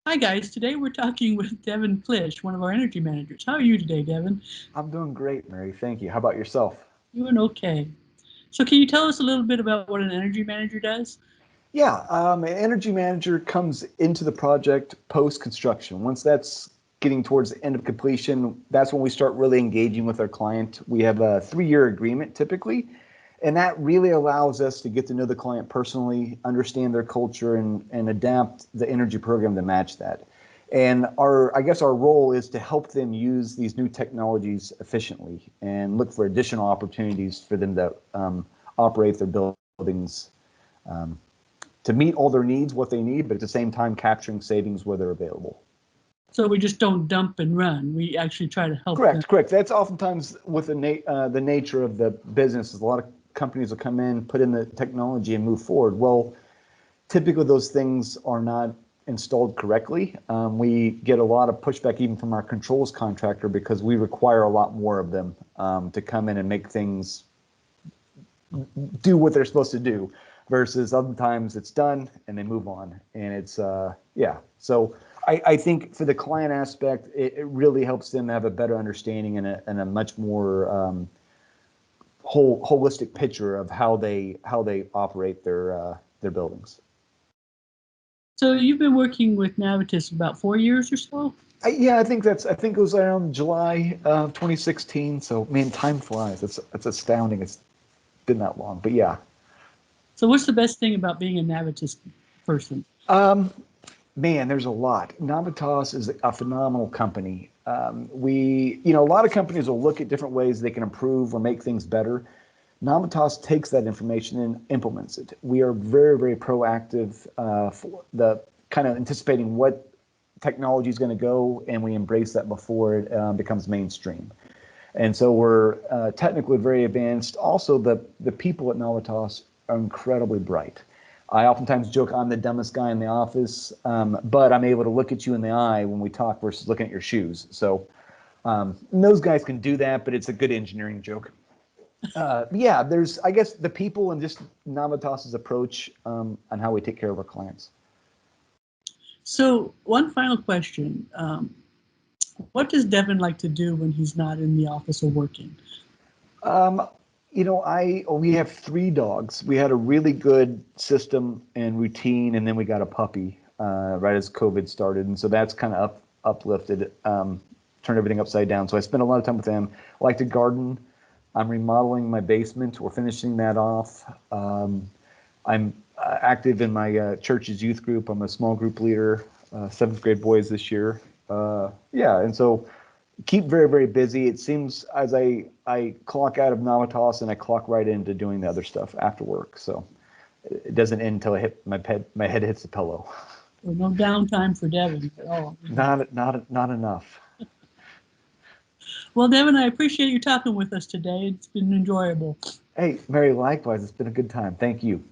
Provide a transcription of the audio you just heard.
Hi guys, today we're talking with Devin Klish, one of our energy managers. How are you today, Devin? I'm doing great, Mary. Thank you. How about yourself? Doing okay. So can you tell us a little bit about what an energy manager does? Yeah, an energy manager comes into the project post construction. Once that's getting towards the end of completion, that's when we start really engaging with our client. We have a 3-year agreement typically, and that really allows us to get to know the client personally, understand their culture, and adapt the energy program to match that. And I guess our role is to help them use these new technologies efficiently and look for additional opportunities for them to operate their buildings um, to meet all their needs, what they need, but at the same time capturing savings where they're available. So we just don't dump and run. We actually try to help them. Correct. That's oftentimes with the nature of the business. Is a lot of companies will come in, put in the technology, and move forward. Well, typically those things are not installed correctly. We get a lot of pushback even from our controls contractor because we require a lot more of them to come in and make things do what they're supposed to do versus other times it's done and they move on. And it's, yeah. So I think for the client aspect, it really helps them have a better understanding and a much more holistic picture of how they operate their buildings. So you've been working with Navitas about 4 years or so? Yeah, I think it was around July of 2016. So, man, time flies. It's astounding. It's been that long, but yeah. So what's the best thing about being a Navitas person? Um, Man, there's a lot. Navitas is a phenomenal company. A lot of companies will look at different ways they can improve or make things better. Navitas takes that information and implements it. We are very, very proactive for the kind of anticipating what technology is going to go, and we embrace that before it becomes mainstream. And so we're technically very advanced. Also, the people at Navitas are incredibly bright. I oftentimes joke I'm the dumbest guy in the office, but I'm able to look at you in the eye when we talk versus looking at your shoes. So those guys can do that, but it's a good engineering joke. Yeah, there's, I guess, the people and just Navitas's approach on how we take care of our clients. So one final question. What does Devin like to do when he's not in the office or working? Um, we have 3 dogs. We had a really good system and routine, and then we got a puppy right as COVID started, and so that's kind of uplifted, turned everything upside down. So I spend a lot of time with them. I like to garden. I'm remodeling my basement. We're finishing that off. I'm active in my church's youth group. I'm a small group leader, 7th grade boys this year. Yeah, and so keep very, very busy. It seems as I clock out of Navitas and I clock right into doing the other stuff after work. So it doesn't end until I hit my head hits the pillow. So no downtime for Devin at all. Not enough. Well, Devin, I appreciate you talking with us today. It's been enjoyable. Hey, Mary, likewise. It's been a good time. Thank you.